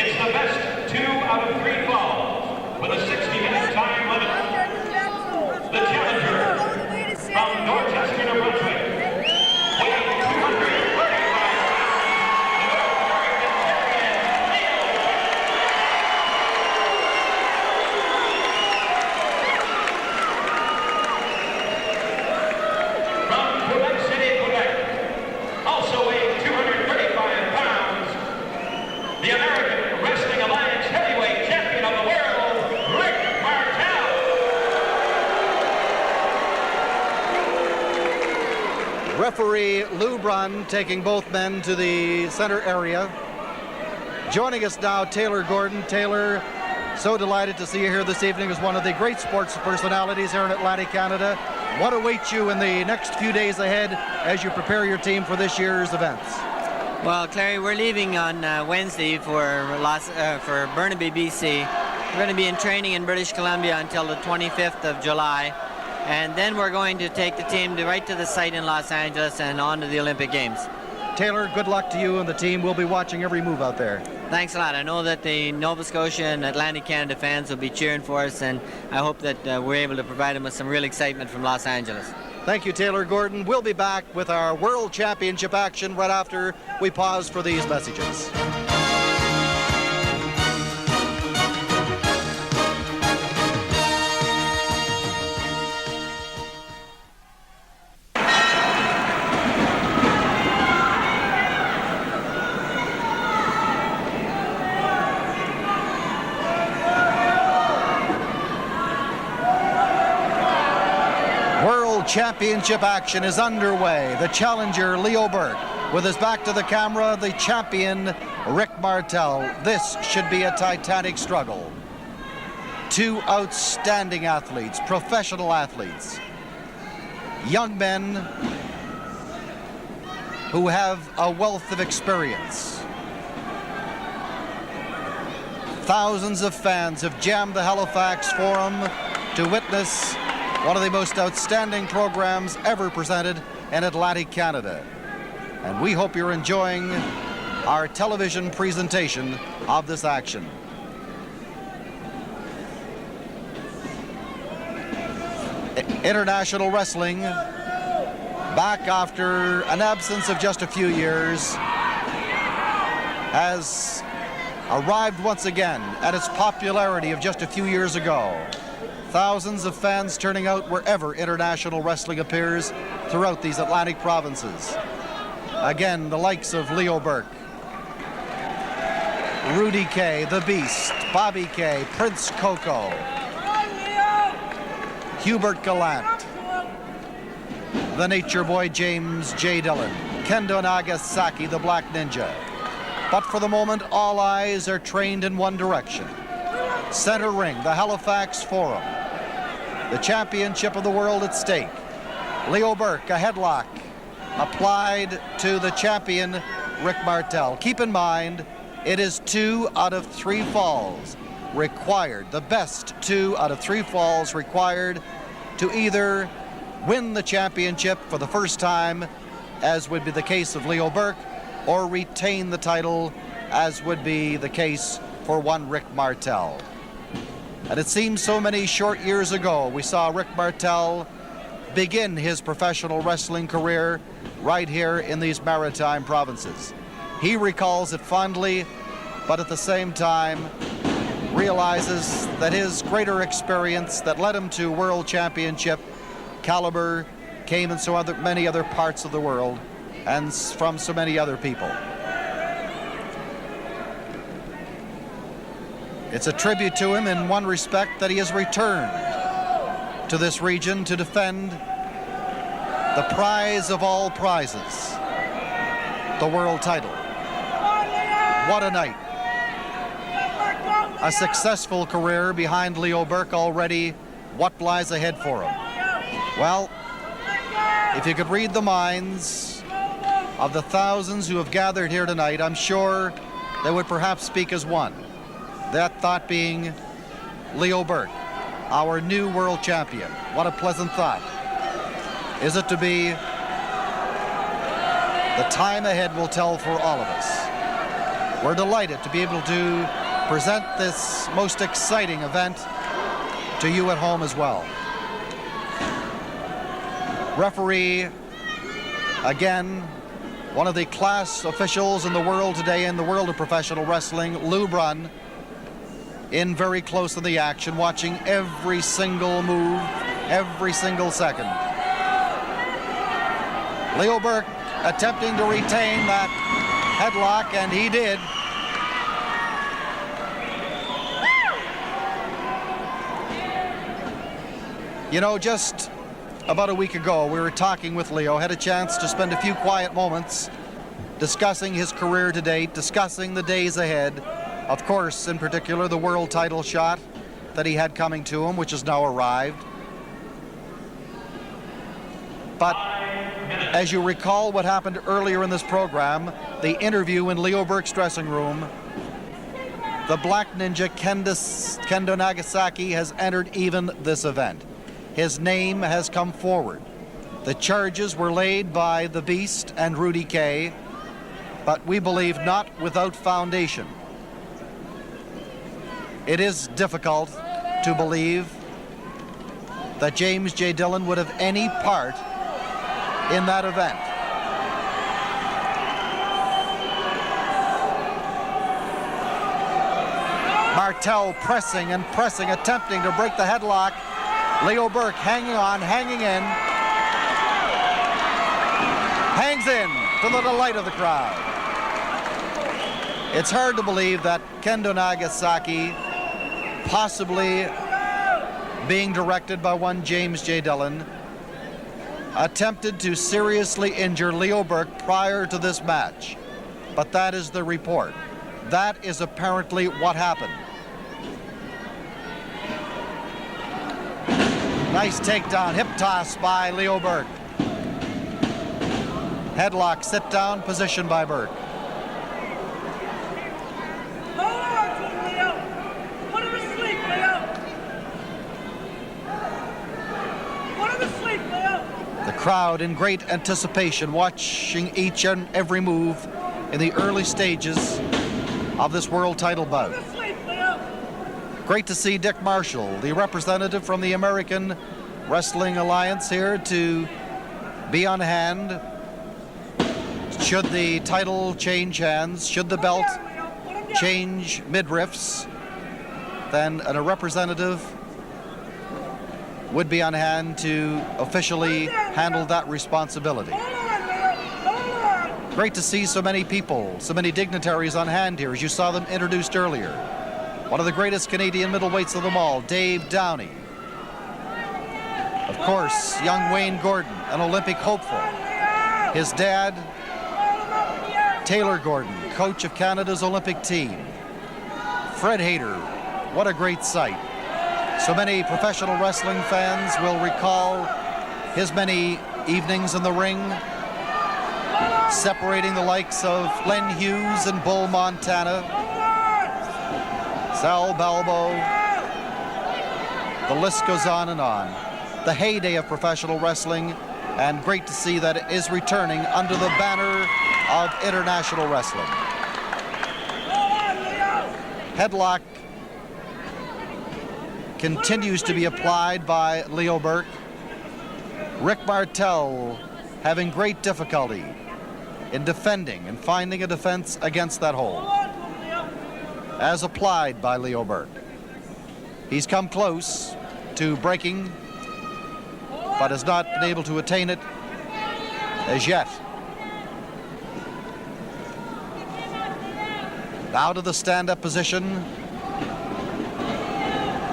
It's the best 2 out of 3 falls with a 60-minute time limit. The challenger from Dorchester, New Brunswick, weighing 235 pounds, the North American champion, Leo Burke. From Quebec City, Quebec, also weighing 235 pounds, the American Wrestling Alliance heavyweight champion of the world, Rick Martel. Referee Lou Brunn taking both men to the center area. Joining us now, Taylor Gordon. Taylor, so delighted to see you here this evening as one of the great sports personalities here in Atlantic Canada. What awaits you in the next few days ahead as you prepare your team for this year's events? Well, Clary, we're leaving on Wednesday for Burnaby, BC. We're going to be in training in British Columbia until the 25th of July. And then we're going to take the team right to the site in Los Angeles and on to the Olympic Games. Taylor, good luck to you and the team. We'll be watching every move out there. Thanks a lot. I know that the Nova Scotia and Atlantic Canada fans will be cheering for us, and I hope that we're able to provide them with some real excitement from Los Angeles. Thank you, Taylor Gordon. We'll be back with our World Championship action right after we pause for these messages. Championship action is underway. The challenger, Leo Burke, with his back to the camera, the champion, Rick Martel. This should be a titanic struggle. Two outstanding athletes, professional athletes, young men who have a wealth of experience. Thousands of fans have jammed the Halifax Forum to witness one of the most outstanding programs ever presented in Atlantic Canada. And we hope you're enjoying our television presentation of this action. International wrestling, back after an absence of just a few years, has arrived once again at its popularity of just a few years ago. Thousands of fans turning out wherever international wrestling appears throughout these Atlantic provinces. Again, the likes of Leo Burke, Rudy Kay, The Beast, Bobby Kay, Prince Coco, Hubert Gallant, the Nature Boy James J. Dillon, Kendo Nagasaki, the Black Ninja. But for the moment, all eyes are trained in one direction. Center ring, the Halifax Forum. The championship of the world at stake. Leo Burke, a headlock applied to the champion, Rick Martel. Keep in mind, it is 2 out of 3 falls required, the best 2 out of 3 falls required to either win the championship for the first time, as would be the case of Leo Burke, or retain the title, as would be the case for one Rick Martel. And it seems so many short years ago, we saw Rick Martel begin his professional wrestling career right here in these maritime provinces. He recalls it fondly, but at the same time realizes that his greater experience that led him to world championship caliber came in so many other parts of the world and from so many other people. It's a tribute to him in one respect that he has returned to this region to defend the prize of all prizes, the world title. What a night. A successful career behind Leo Burke already. What lies ahead for him? Well, if you could read the minds of the thousands who have gathered here tonight, I'm sure they would perhaps speak as one. That thought being Leo Burke, our new world champion. What a pleasant thought. Is it to be? The time ahead will tell for all of us. We're delighted to be able to present this most exciting event to you at home as well. Referee, again, one of the class officials in the world today, in the world of professional wrestling, Lou Brunn, in very close in the action, watching every single move, every single second. Leo Burke attempting to retain that headlock, and he did. You know, just about a week ago, we were talking with Leo, had a chance to spend a few quiet moments discussing his career to date, discussing the days ahead. Of course, in particular, the world title shot that he had coming to him, which has now arrived. But as you recall what happened earlier in this program, the interview in Leo Burke's dressing room, the Black Ninja Kendo Nagasaki has entered even this event. His name has come forward. The charges were laid by the Beast and Rudy Kay, but we believe not without foundation. It is difficult to believe that James J. Dillon would have any part in that event. Martel pressing and pressing, attempting to break the headlock. Leo Burke hanging on, hanging in. Hangs in to the delight of the crowd. It's hard to believe that Kendo Nagasaki, possibly being directed by one James J. Dillon, attempted to seriously injure Leo Burke prior to this match. But that is the report. That is apparently what happened. Nice takedown, hip toss by Leo Burke. Headlock, sit down position by Burke. The crowd in great anticipation, watching each and every move in the early stages of this world title bout. Great to see Dick Marshall, the representative from the American Wrestling Alliance, here to be on hand. Should the title change hands, should the belt change midriffs, then a representative would be on hand to officially handle that responsibility. Great to see so many people, so many dignitaries on hand here, as you saw them introduced earlier. One of the greatest Canadian middleweights of them all, Dave Downey. Of course, young Wayne Gordon, an Olympic hopeful. His dad, Taylor Gordon, coach of Canada's Olympic team. Fred Hayter, what a great sight. So many professional wrestling fans will recall his many evenings in the ring, separating the likes of Len Hughes and Bull Montana, Sal Balbo. The list goes on and on. The heyday of professional wrestling, and great to see that it is returning under the banner of international wrestling. Headlock continues to be applied by Leo Burke. Rick Martel having great difficulty in defending and finding a defense against that hold, as applied by Leo Burke. He's come close to breaking, but has not been able to attain it as yet. Now to the stand-up position.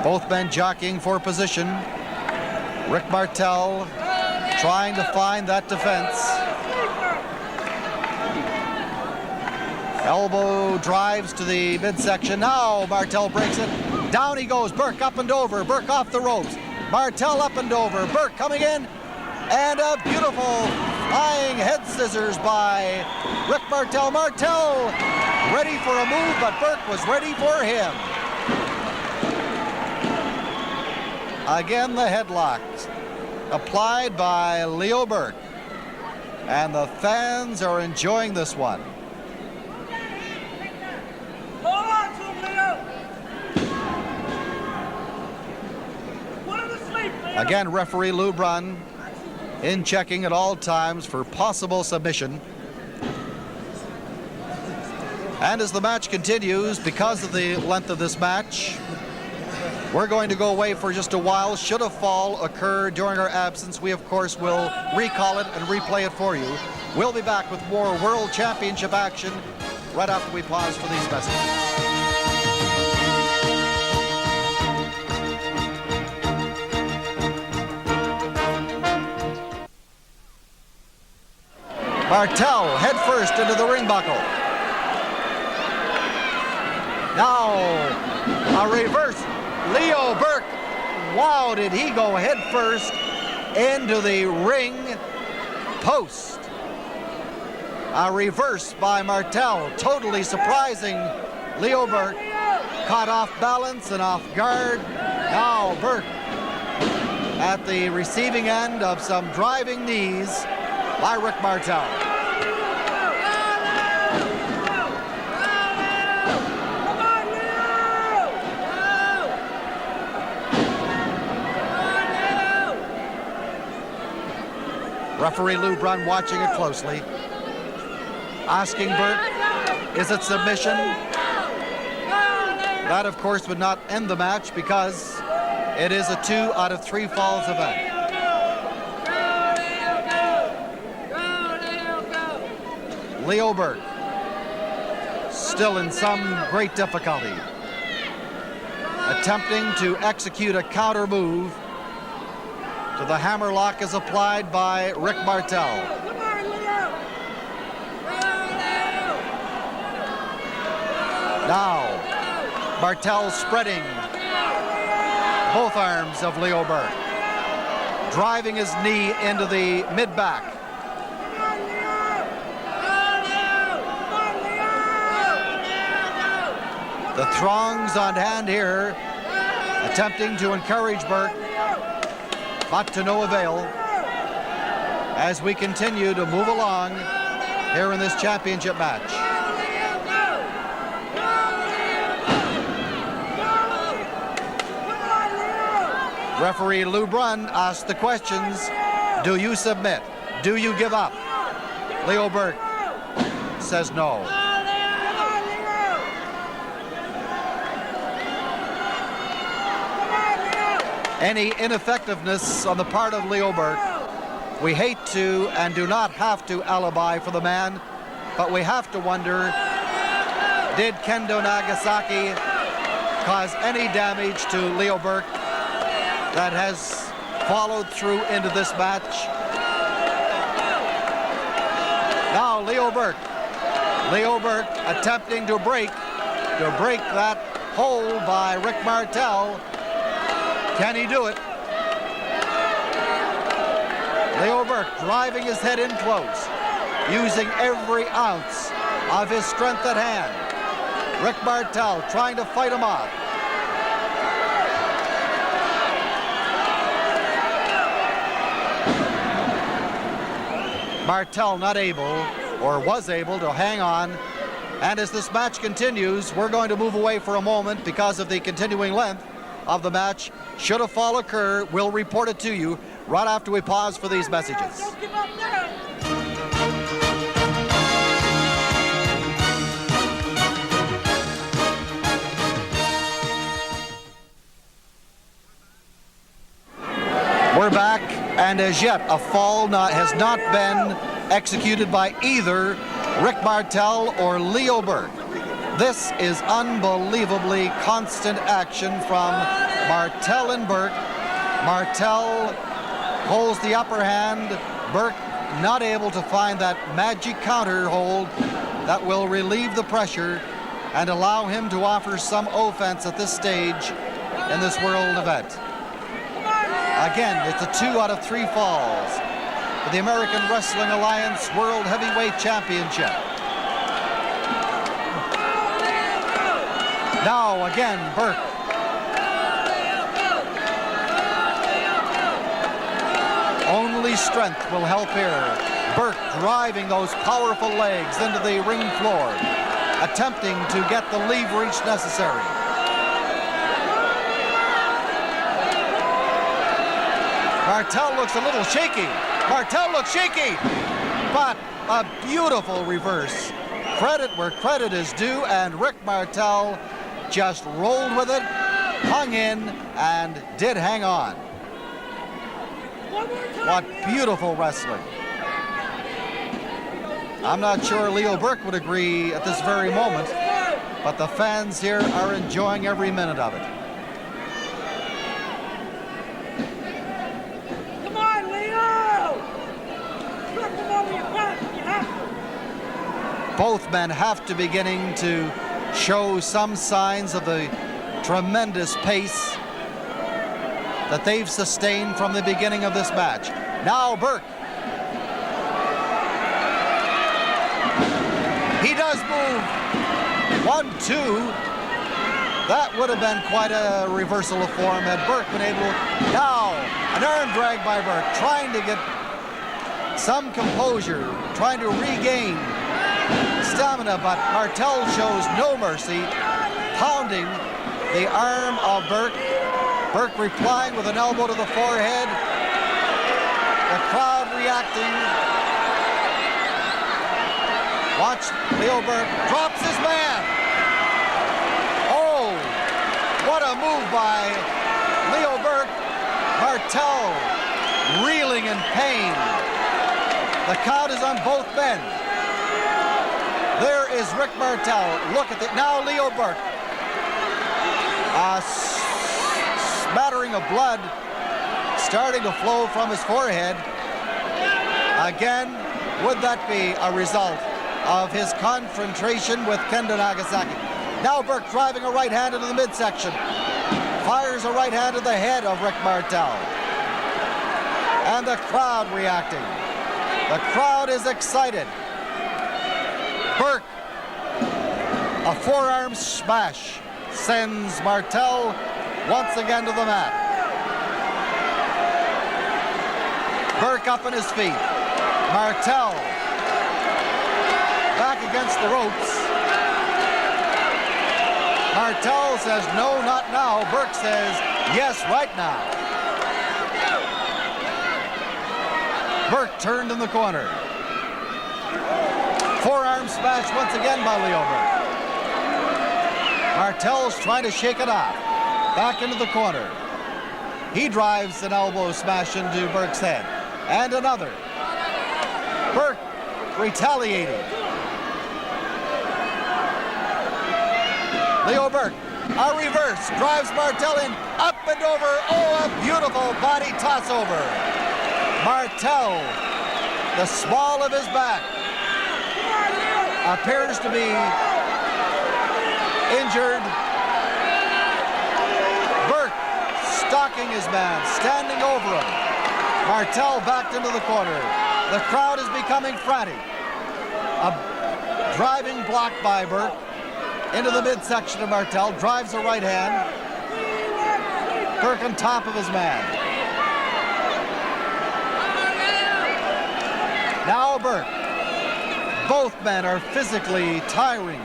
Both men jockeying for position. Rick Martel trying to find that defense. Elbow drives to the midsection. Now Martel breaks it. Down he goes. Burke up and over. Burke off the ropes. Martel up and over. Burke coming in. And a beautiful flying head scissors by Rick Martel. Martel ready for a move, but Burke was ready for him. Again, the headlock applied by Leo Burke. And the fans are enjoying this one. Again, referee Lou Brun in checking at all times for possible submission. And as the match continues, because of the length of this match, we're going to go away for just a while. Should a fall occur during our absence, we of course will recall it and replay it for you. We'll be back with more World Championship action right after we pause for these messages. Martel head first into the ring buckle. Now a reverse. Leo Burke. Wow, did he go head first into the ring post. A reverse by Martel, totally surprising Leo Burke. Caught off balance and off guard. Now Burke at the receiving end of some driving knees by Rick Martel. Referee Lou Brun watching it closely. Asking Burke, is it submission? That, of course, would not end the match because it is a 2 out of 3 falls event. Leo Burke still in some great difficulty, attempting to execute a counter move to the hammerlock as applied by Rick Martel. Now Martel spreading both arms of Leo Burke, driving his knee into the mid-back. The throngs on hand here, attempting to encourage Burke, but to no avail as we continue to move along here in this championship match. Referee Lou Brun asked the questions, do you submit? Do you give up? Leo Burke says no. Any ineffectiveness on the part of Leo Burke, we hate to and do not have to alibi for the man, but we have to wonder, did Kendo Nagasaki cause any damage to Leo Burke that has followed through into this match? Now Leo Burke attempting to break that hold by Rick Martel. Can he do it? Leo Burke driving his head in close, using every ounce of his strength at hand. Rick Martel trying to fight him off. Martel not able, or was able, to hang on. And as this match continues, we're going to move away for a moment because of the continuing length of the match. Should a fall occur, we'll report it to you right after we pause for these messages. We're back, and as yet a fall has not been executed by either Rick Martel or Leo Burke. This is unbelievably constant action from Martel and Burke. Martel holds the upper hand. Burke not able to find that magic counter hold that will relieve the pressure and allow him to offer some offense at this stage in this world event. Again, it's a 2 out of 3 falls for the American Wrestling Alliance World Heavyweight Championship. Now again, Burke. Only strength will help here. Burke driving those powerful legs into the ring floor, attempting to get the leverage necessary. Martel looks a little shaky. Martel looks shaky, but a beautiful reverse. Credit where credit is due, and Rick Martel just rolled with it, hung in, and did hang on. What beautiful wrestling. I'm not sure Leo Burke would agree at this very moment, but the fans here are enjoying every minute of it. Come on, Leo! Come over your back. You have to. Both men have to be beginning to show some signs of the tremendous pace that they've sustained from the beginning of this match. Now Burke. He does move. 1-2. That would have been quite a reversal of form had Burke been able to. Now, an arm drag by Burke, trying to get some composure, trying to regain stamina, but Martel shows no mercy, pounding the arm of Burke. Burke replying with an elbow to the forehead. The crowd reacting. Watch Leo Burke drops his man. Oh, what a move by Leo Burke. Martel reeling in pain. The count is on both men. There is Rick Martel. Look at it. Now Leo Burke. A smattering of blood starting to flow from his forehead. Again, would that be a result of his confrontation with Kendo Nagasaki? Now Burke driving a right hand into the midsection. Fires a right hand to the head of Rick Martel. And the crowd reacting. The crowd is excited. Burke, a forearm smash, sends Martel once again to the mat. Burke up on his feet. Martel back against the ropes. Martel says, no, not now. Burke says, yes, right now. Burke turned in the corner. Forearm smash once again by Leo Burke. Martel's trying to shake it off. Back into the corner. He drives an elbow smash into Burke's head. And another. Burke retaliating. Leo Burke, a reverse, drives Martel in, up and over. Oh, a beautiful body toss over. Martel, the small of his back, appears to be injured. Burke stalking his man, standing over him. Martel backed into the corner. The crowd is becoming frantic. A driving block by Burke into the midsection of Martel, drives a right hand. Burke on top of his man. Now Burke. Both men are physically tiring.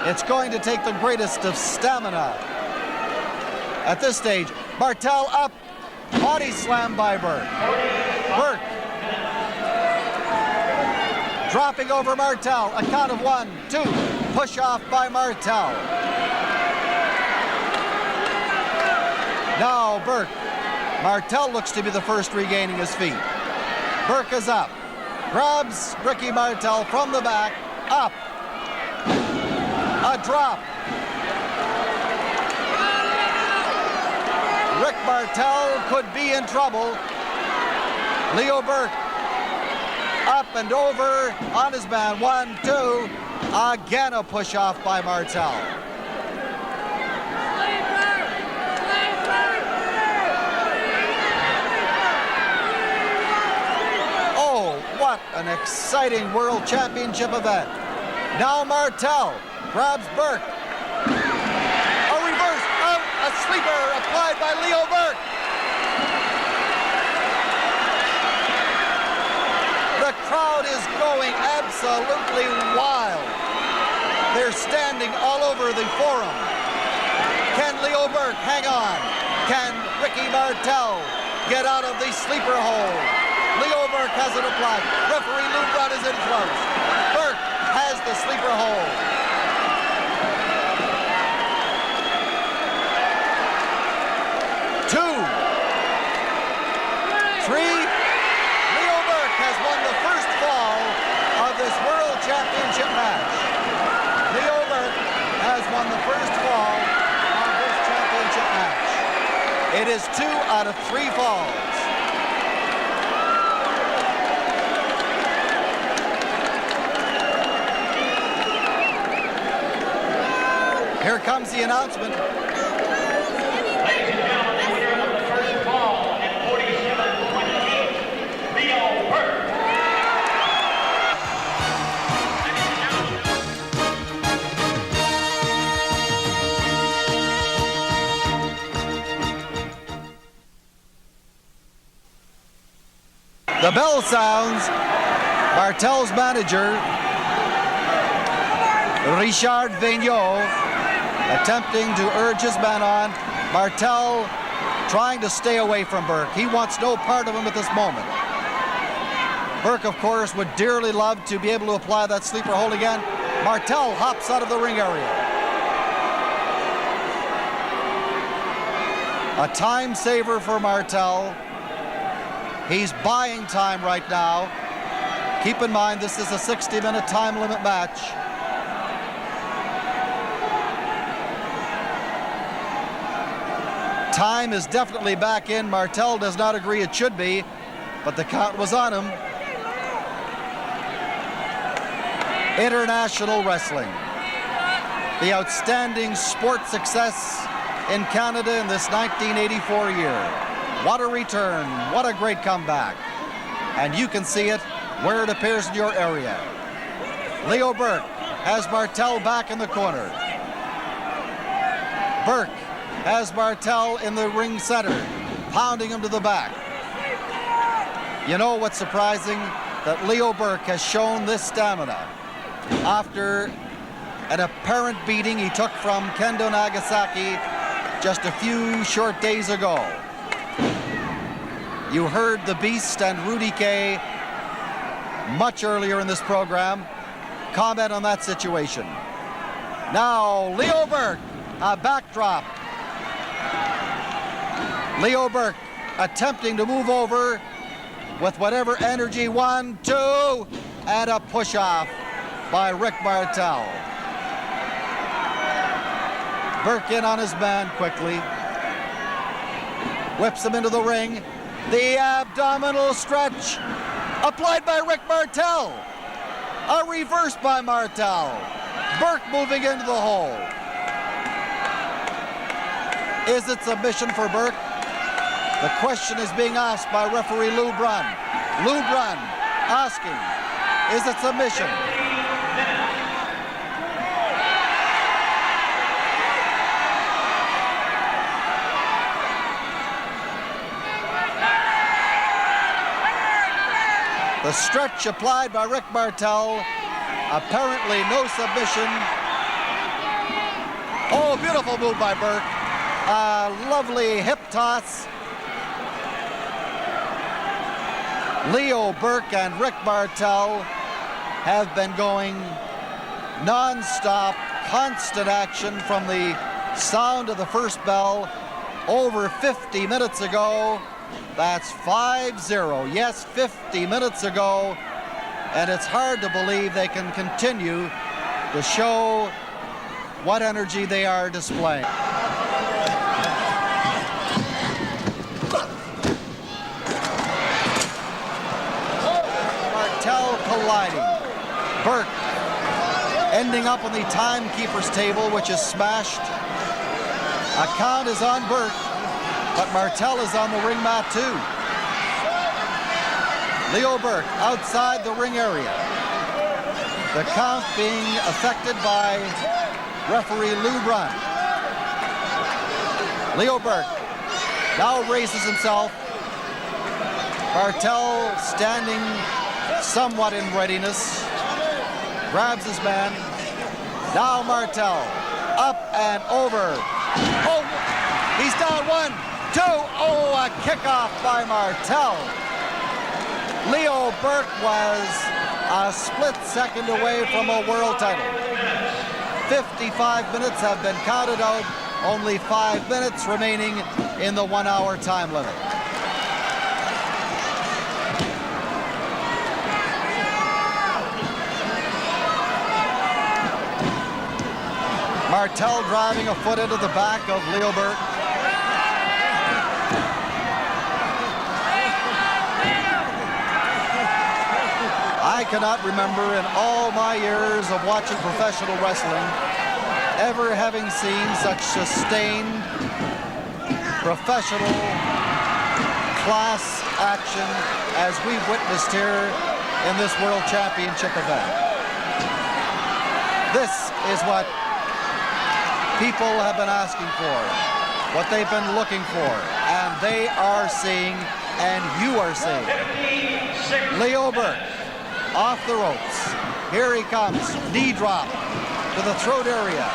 It's going to take the greatest of stamina at this stage. Martel up, body slam by Burke. Burke dropping over Martel, a count of 1, 2, push off by Martel. Now Burke. Martel looks to be the first regaining his feet. Burke is up. Grabs Ricky Martel from the back, up. A drop. Rick Martel could be in trouble. Leo Burke up and over on his man. 1, 2. Again a push off by Martel. Oh, what an exciting World Championship event. Now Martel grabs Burke. A reverse out, a sleeper applied by Leo Burke. The crowd is going absolutely wild. They're standing all over the forum. Can Leo Burke hang on? Can Ricky Martel get out of the sleeper hold. Leo Burke has it applied. Referee Lou Brown is in close. Burke has the sleeper hold. 2, 3. Leo Burke has won the first fall of this World Championship match. Leo Burke has won the first fall of this championship match. It is 2 out of 3 falls. Here comes the announcement. Ladies and gentlemen, the winner of the first fall at 47.8, Leo Burke. The bell sounds. Martel's manager, Richard Vigneault, attempting to urge his man on. Martel trying to stay away from Burke. He wants no part of him at this moment. Burke, of course, would dearly love to be able to apply that sleeper hold again. Martel hops out of the ring area. A time saver for Martel. He's buying time right now. Keep in mind, this is a 60-minute time limit match. Time is definitely back in. Martel does not agree it should be, but the count was on him. International wrestling. The outstanding sport success in Canada in this 1984 year. What a return, what a great comeback. And you can see it where it appears in your area. Leo Burke has Martel back in the corner. Burke has Martel in the ring center, pounding him to the back. You know what's surprising? That Leo Burke has shown this stamina after an apparent beating he took from Kendo Nagasaki just a few short days ago. You heard the Beast and Rudy Kay much earlier in this program comment on that situation. Now, Leo Burke, a backdrop. Leo Burke attempting to move over with whatever energy. 1, 2, and a push-off by Rick Martel. Burke in on his man quickly. Whips him into the ring. The abdominal stretch applied by Rick Martel. A reverse by Martel. Burke moving into the hole. Is it submission for Burke? The question is being asked by referee Lou Brun. Lou Brun asking, is it submission? The stretch applied by Rick Martel. Apparently no submission. Oh, beautiful move by Burke. A lovely hip toss. Leo Burke and Rick Martel have been going non-stop, constant action from the sound of the first bell over 50 minutes ago. That's 5-0. Yes, 50 minutes ago. And it's hard to believe they can continue to show what energy they are displaying. Martel colliding. Burke ending up on the timekeeper's table, which is smashed. A count is on Burke, but Martel is on the ring mat too. Leo Burke outside the ring area. The count being affected by referee Lou Brun. Leo Burke now raises himself. Martel standing somewhat in readiness. Grabs his man. Now Martel up and over. Oh, he's down 1, 2. Oh, a kickoff by Martel. Leo Burke was a split second away from a world title. 55 minutes have been counted out. Only 5 minutes remaining in the 1 hour time limit. Martel driving a foot into the back of Leo Burke. I cannot remember in all my years of watching professional wrestling ever having seen such sustained professional class action as we've witnessed here in this World Championship event. This is what people have been asking for, what they've been looking for, and they are seeing, and you are seeing. Leo Burke off the ropes. Here he comes, knee drop to the throat area.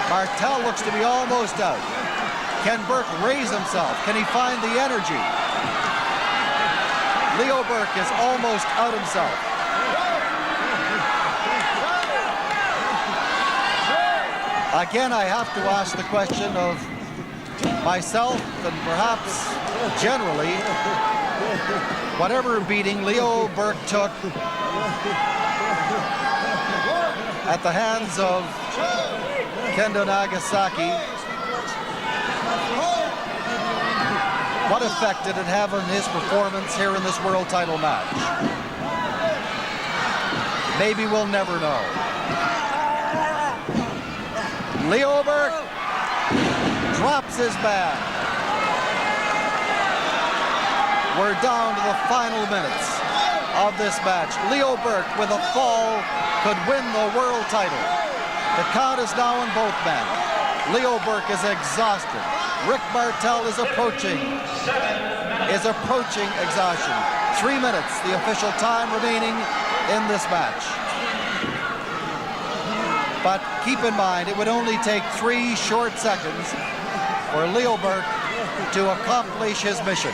Martel looks to be almost out. Can Burke raise himself? Can he find the energy? Leo Burke is almost out himself. Again, I have to ask the question of myself and perhaps generally, whatever beating Leo Burke took at the hands of Kendo Nagasaki, what effect did it have on his performance here in this world title match? Maybe we'll never know. Leo Burke drops his bag. We're down to the final minutes of this match. Leo Burke with a fall could win the world title. The count is now in both men. Leo Burke is exhausted. Rick Martel is approaching exhaustion. 3 minutes, the official time remaining in this match. But keep in mind, it would only take 3 short seconds for Leo Burke to accomplish his mission.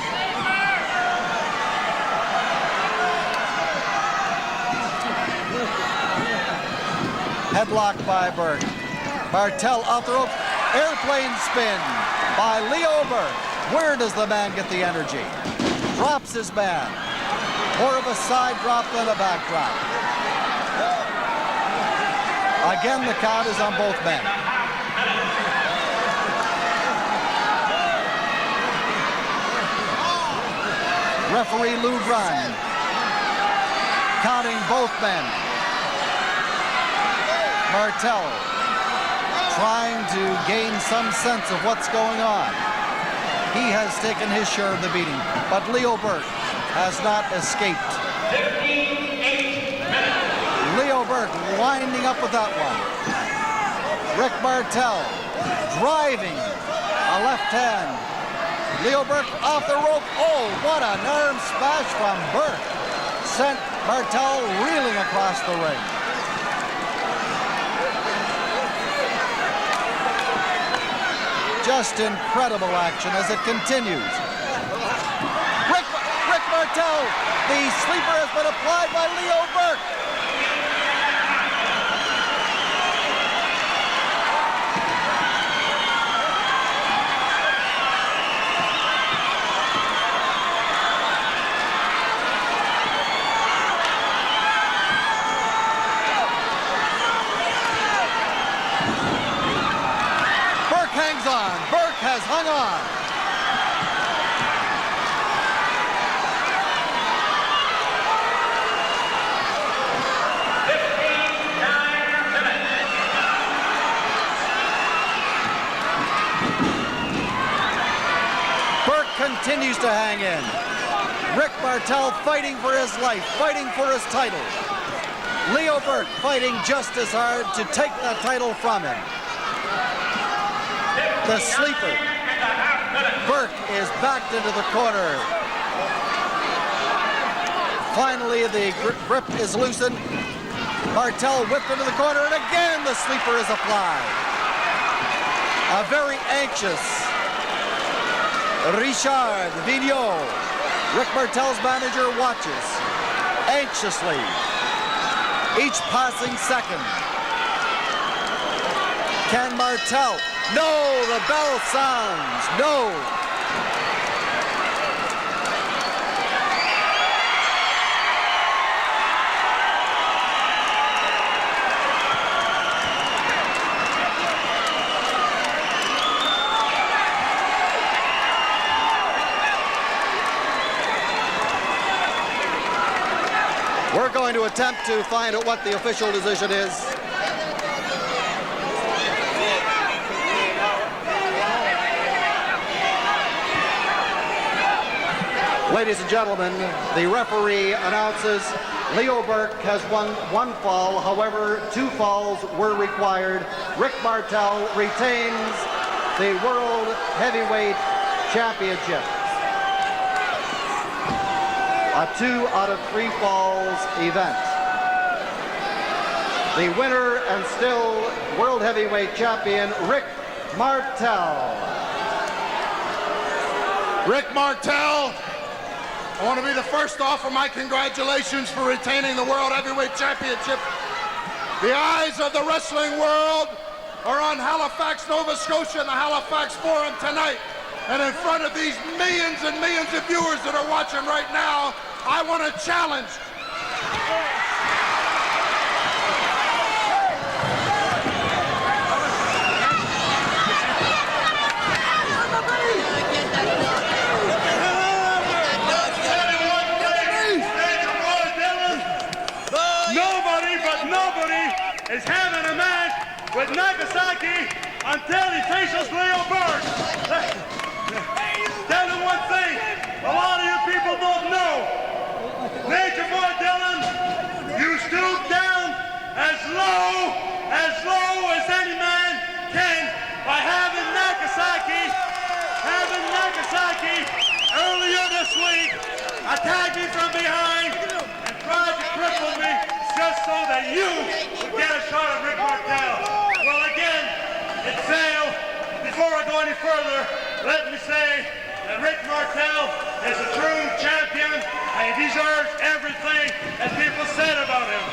Headlock by Burke. Martel off the rope. Airplane spin by Leo Burke. Where does the man get the energy? Drops his man. More of a side drop than a back drop. Again, the count is on both men. Referee Lou Brun counting both men. Martel trying to gain some sense of what's going on. He has taken his share of the beating, but Leo Burke has not escaped. 58 minutes. Leo Burke winding up with that one. Rick Martel driving a left hand. Leo Burke off the rope. Oh, what an arm smash from Burke. Sent Martel reeling across the ring. Just incredible action as it continues. Rick Martel, the sleeper has been applied by Leo Burke. Hangs on. Burke has hung on. Burke continues to hang in. Rick Martel fighting for his life, fighting for his title. Leo Burke fighting just as hard to take that title from him. The sleeper. Burke is backed into the corner. Finally, the grip is loosened. Martel whipped into the corner, and again the sleeper is applied. A very anxious Richard Vigneault. Rick Martel's manager watches anxiously each passing second. Can Martel? No, the bell sounds. No. We're going to attempt to find out what the official decision is. Ladies and gentlemen, the referee announces Leo Burke has won 1 fall. However, 2 falls were required. Rick Martel retains the World Heavyweight Championship. A 2 out of 3 falls event. The winner and still World Heavyweight Champion, Rick Martel. Rick Martel, I want to be the first to offer my congratulations for retaining the World Heavyweight Championship. The eyes of the wrestling world are on Halifax, Nova Scotia, and the Halifax Forum tonight. And in front of these millions and millions of viewers that are watching right now, I want to challenge. Nobody is having a match with Nagasaki until he faces Leo Burke. Tell him one thing, a lot of you people don't know. Nature Boy Dylan, you stoop down as low as any man can by having Nagasaki earlier this week attack me from behind and try to cripple me just so that you would get a shot at Rick Martel. Well, again, it failed. Before I go any further, let me say that Rick Martel is a true champion and he deserves everything that people said about him.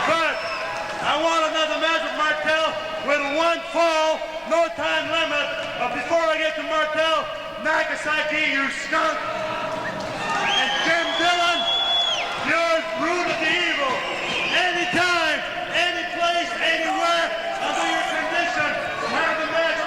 But I want another match with Martel with 1 fall, no time limit. But before I get to Martel, Nagasaki, you skunk, and Jim Dillon, you're rude of the evil. Anytime, any place, anywhere, under your condition, have a match.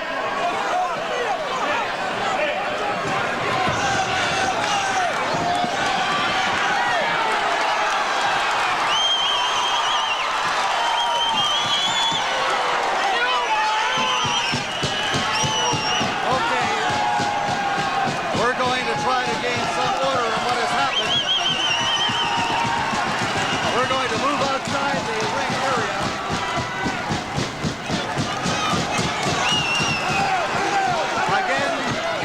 Okay, we're going to try to gain some order in what has happened. We're going to move outside the ring area. Again,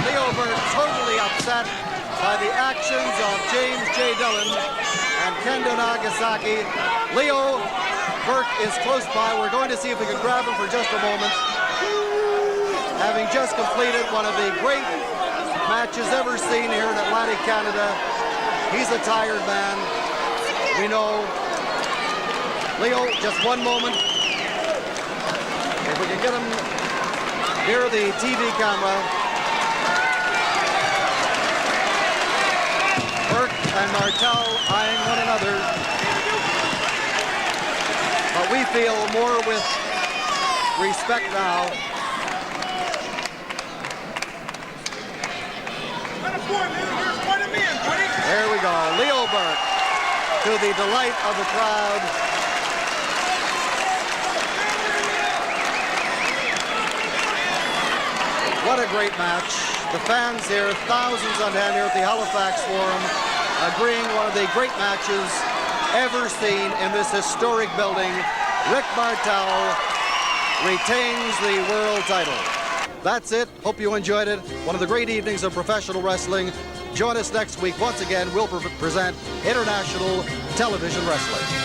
Leo Burke totally upset by the actions of James J. Dillon and Kendo Nagasaki. Leo Burke is close by. We're going to see if we can grab him for just a moment. Having just completed one of the great matches ever seen here in Atlantic, Canada. He's a tired man. We know. Leo, just one moment. If we can get him near the TV camera. Burke and Martel eyeing one another. But we feel more with respect now. There we go. Leo Burke, to the delight of the crowd. What a great match. The fans here, thousands on hand here at the Halifax Forum, agreeing one of the great matches ever seen in this historic building. Rick Martel retains the world title. That's it. Hope you enjoyed it. One of the great evenings of professional wrestling. Join us next week. Once again, we'll present international television wrestling.